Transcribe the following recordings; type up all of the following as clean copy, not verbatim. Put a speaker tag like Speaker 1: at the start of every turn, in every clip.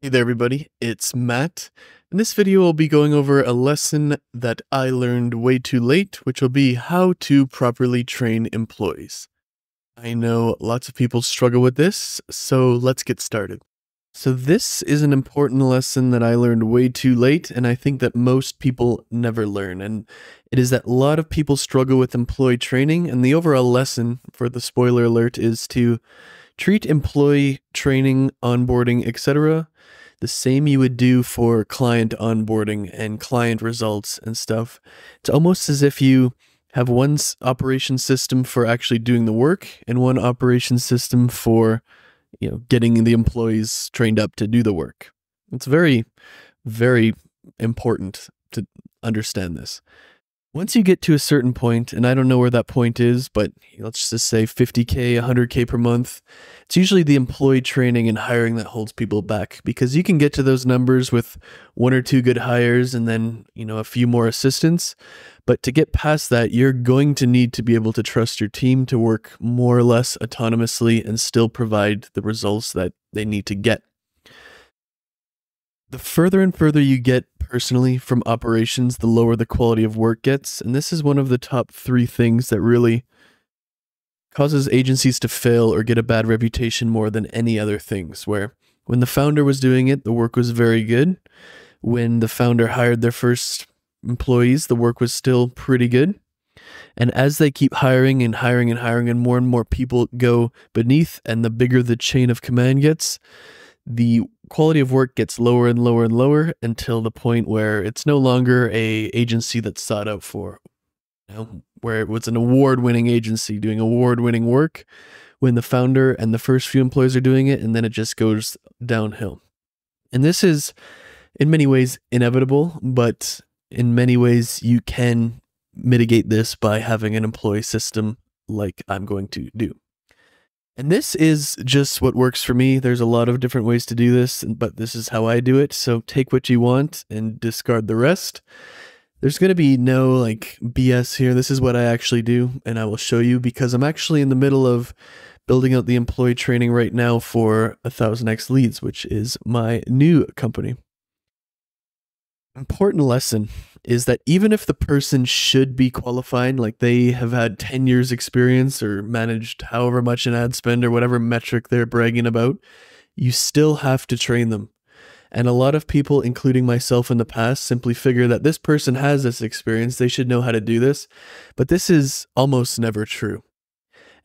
Speaker 1: Hey there everybody, it's Matt. In this video I'll be going over a lesson that I learned way too late, which will be how to properly train employees. I know lots of people struggle with this, so let's get started. So this is an important lesson that I learned way too late, and I think that most people never learn, and it is that a lot of people struggle with employee training, and the overall lesson, for the spoiler alert, is to treat employee training, onboarding, etc. the same you would do for client onboarding and client results and stuff. It's almost as if you have one operation system for actually doing the work and one operation system for, getting the employees trained up to do the work. It's very, very important to understand this. Once you get to a certain point, and I don't know where that point is, but let's just say 50K, 100K per month, it's usually the employee training and hiring that holds people back, because you can get to those numbers with one or two good hires and then, a few more assistants. But to get past that, you're going to need to be able to trust your team to work more or less autonomously and still provide the results that they need to get. The further and further you get personally from operations, the lower the quality of work gets. And this is one of the top 3 things that really causes agencies to fail or get a bad reputation more than any other things, where when the founder was doing it, the work was very good. When the founder hired their first employees, the work was still pretty good. And as they keep hiring and hiring and hiring and more people go beneath, and the bigger the chain of command gets, the quality of work gets lower and lower and lower until the point where it's no longer a agency that's sought out for, where it was an award-winning agency doing award-winning work when the founder and the first few employees are doing it, and then it just goes downhill. And this is in many ways inevitable, but in many ways you can mitigate this by having an employee system like I'm going to do. And this is just what works for me. There's a lot of different ways to do this, but this is how I do it. So take what you want and discard the rest. There's going to be no BS here. This is what I actually do, and I will show you, because I'm actually in the middle of building out the employee training right now for 1000X Leads, which is my new company. Important lesson is that even if the person should be qualified, like they have had 10 years experience or managed however much in ad spend or whatever metric they're bragging about, you still have to train them. And a lot of people, including myself in the past, simply figure that this person has this experience, they should know how to do this. But this is almost never true.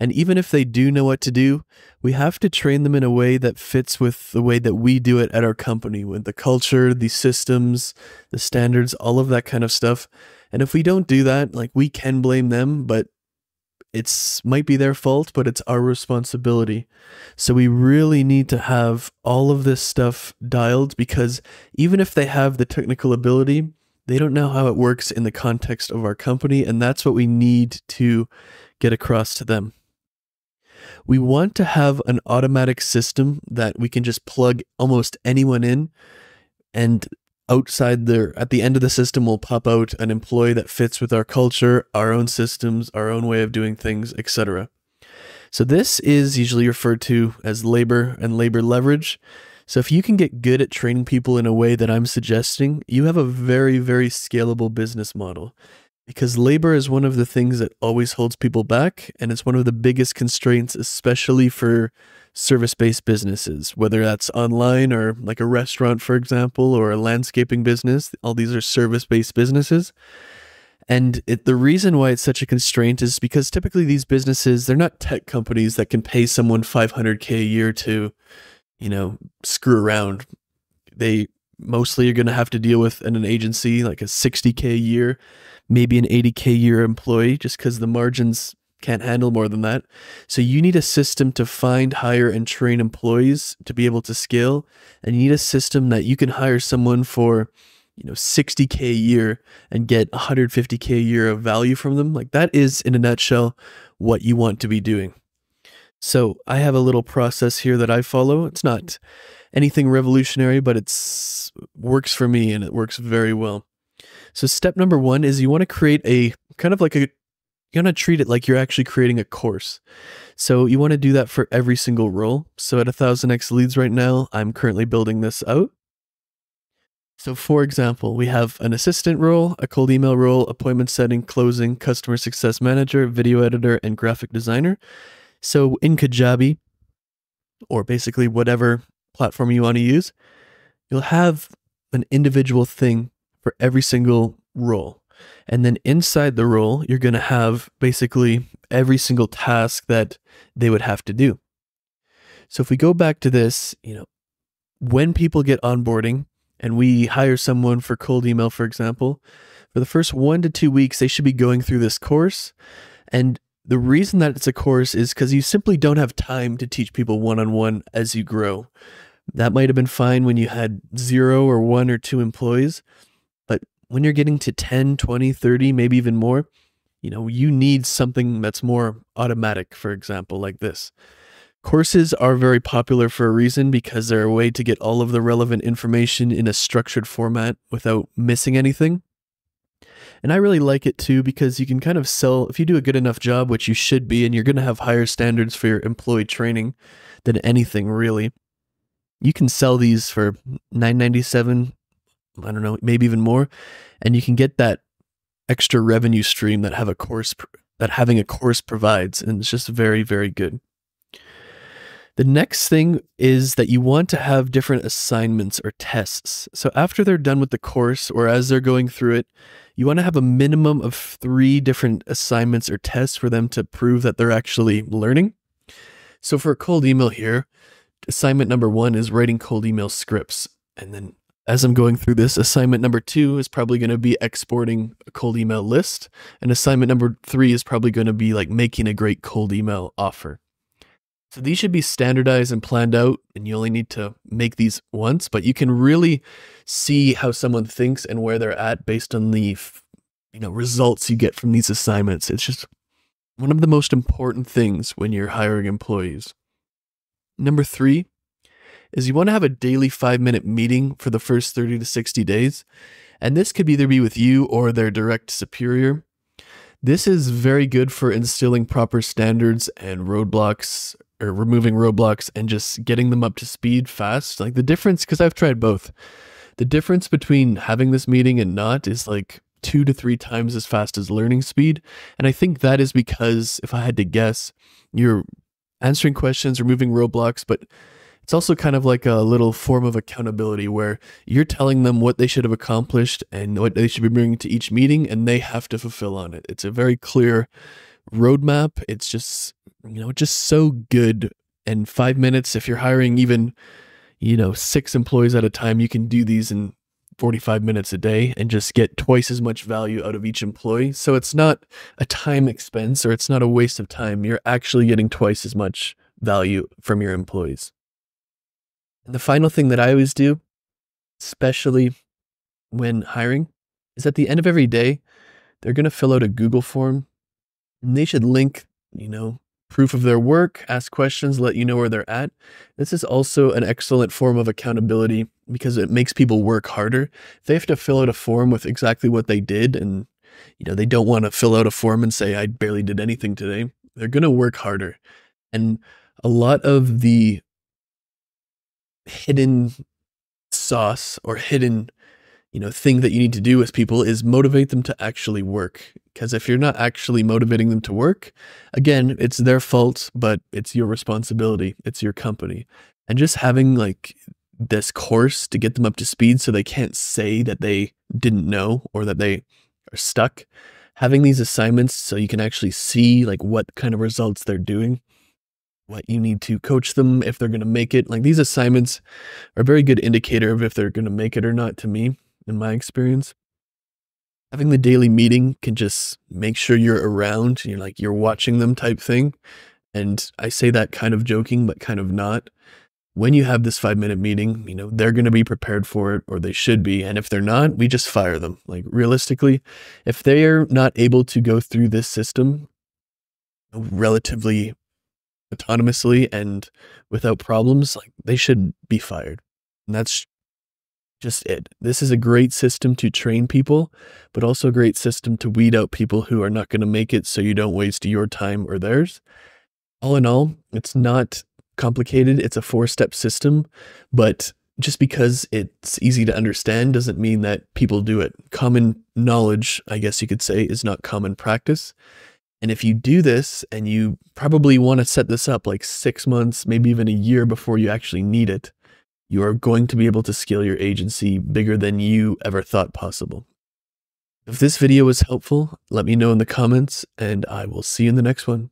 Speaker 1: And even if they do know what to do, we have to train them in a way that fits with the way that we do it at our company, with the culture, the systems, the standards, all of that kind of stuff. And if we don't do that, we can blame them, but it's might be their fault, but it's our responsibility. So we really need to have all of this stuff dialed, because even if they have the technical ability, they don't know how it works in the context of our company, and that's what we need to get across to them. We want to have an automatic system that we can just plug almost anyone in, and outside there, at the end of the system, will pop out an employee that fits with our culture, our own systems, our own way of doing things, etc. So this is usually referred to as labor and labor leverage. So if you can get good at training people in a way that I'm suggesting, you have a very, very scalable business model. Because labor is one of the things that always holds people back, and it's one of the biggest constraints, especially for service-based businesses, whether that's online or like a restaurant, for example, or a landscaping business. All these are service-based businesses. And the reason why it's such a constraint is because typically these businesses, they're not tech companies that can pay someone $500K a year to, screw around. They mostly are going to have to deal with an agency like a $60K a year, maybe an $80K a year employee, just because the margins can't handle more than that. So you need a system to find, hire, and train employees to be able to scale. And you need a system that you can hire someone for, $60K a year and get $150K a year of value from them. That is, in a nutshell, what you want to be doing. So I have a little process here that I follow. It's not anything revolutionary, but it's works for me, and it works very well. So step number 1 is you want to create a kind of like a you want to treat it like you're actually creating a course. So you want to do that for every single role. So at 1000x Leads right now, I'm currently building this out. So for example, we have an assistant role, a cold email role, appointment setting, closing, customer success manager, video editor, and graphic designer. So in Kajabi, or basically whatever platform you want to use, you'll have an individual thing for every single role. And then inside the role, you're going to have basically every single task that they would have to do. So if we go back to this, when people get onboarding and we hire someone for cold email, for example, for the first 1 to 2 weeks, they should be going through this course. And the reason that it's a course is because you simply don't have time to teach people one-on-one as you grow. That might have been fine when you had 0 or 1 or 2 employees, but when you're getting to 10, 20, 30, maybe even more, you need something that's more automatic, for example, like this. Courses are very popular for a reason because they're a way to get all of the relevant information in a structured format without missing anything. And I really like it too because you can kind of sell, if you do a good enough job, which you should be, and you're going to have higher standards for your employee training than anything really. You can sell these for $9.97, I don't know, maybe even more, and you can get that extra revenue stream that having a course provides, and it's just very, very good. The next thing is that you want to have different assignments or tests. So after they're done with the course or as they're going through it, you want to have a minimum of 3 different assignments or tests for them to prove that they're actually learning. So for a cold email here, assignment number 1 is writing cold email scripts. And then as I'm going through this, assignment number 2 is probably going to be exporting a cold email list. And assignment number 3 is probably going to be like making a great cold email offer. So these should be standardized and planned out, and you only need to make these once, but you can really see how someone thinks and where they're at based on the results you get from these assignments. It's just one of the most important things when you're hiring employees. Number 3 is you want to have a daily 5-minute meeting for the first 30 to 60 days, and this could either be with you or their direct superior. This is very good for instilling proper standards and roadblocks, or removing roadblocks and just getting them up to speed fast. Like the difference, because I've tried both, the difference between having this meeting and not is like 2 to 3 times as fast as learning speed. And I think that is because, if I had to guess, you're answering questions, removing roadblocks, but it's also kind of like a little form of accountability where you're telling them what they should have accomplished and what they should be bringing to each meeting, and they have to fulfill on it. It's a very clear roadmap. It's just, just so good. And 5 minutes, if you're hiring even, 6 employees at a time, you can do these in 45 minutes a day and just get twice as much value out of each employee. So it's not a time expense or it's not a waste of time. You're actually getting twice as much value from your employees. And the final thing that I always do, especially when hiring, is at the end of every day, they're going to fill out a Google form, and they should link, proof of their work, ask questions, let you know where they're at. This is also an excellent form of accountability because it makes people work harder. If they have to fill out a form with exactly what they did, and they don't want to fill out a form and say, I barely did anything today, they're going to work harder. And a lot of the hidden sauce or hidden thing that you need to do with people is motivate them to actually work. Because if you're not actually motivating them to work, again, it's their fault, but it's your responsibility. It's your company. And just having like this course to get them up to speed so they can't say that they didn't know or that they are stuck. Having these assignments so you can actually see like what kind of results they're doing, what you need to coach them if they're going to make it. Like these assignments are a very good indicator of if they're going to make it or not, to me, in my experience. Having the daily meeting can just make sure you're around, you're watching them type thing. And I say that kind of joking, but kind of not. When you have this 5-minute meeting, they're going to be prepared for it, or they should be. And if they're not, we just fire them. Like realistically, if they're not able to go through this system relatively autonomously and without problems, like they should be fired. And that's just it. This is a great system to train people, but also a great system to weed out people who are not going to make it so you don't waste your time or theirs. All in all, it's not complicated. It's a 4-step system, but just because it's easy to understand doesn't mean that people do it. Common knowledge, I guess you could say, is not common practice. And if you do this, and you probably want to set this up like 6 months, maybe even a year before you actually need it, you are going to be able to scale your agency bigger than you ever thought possible. If this video was helpful, let me know in the comments, and I will see you in the next one.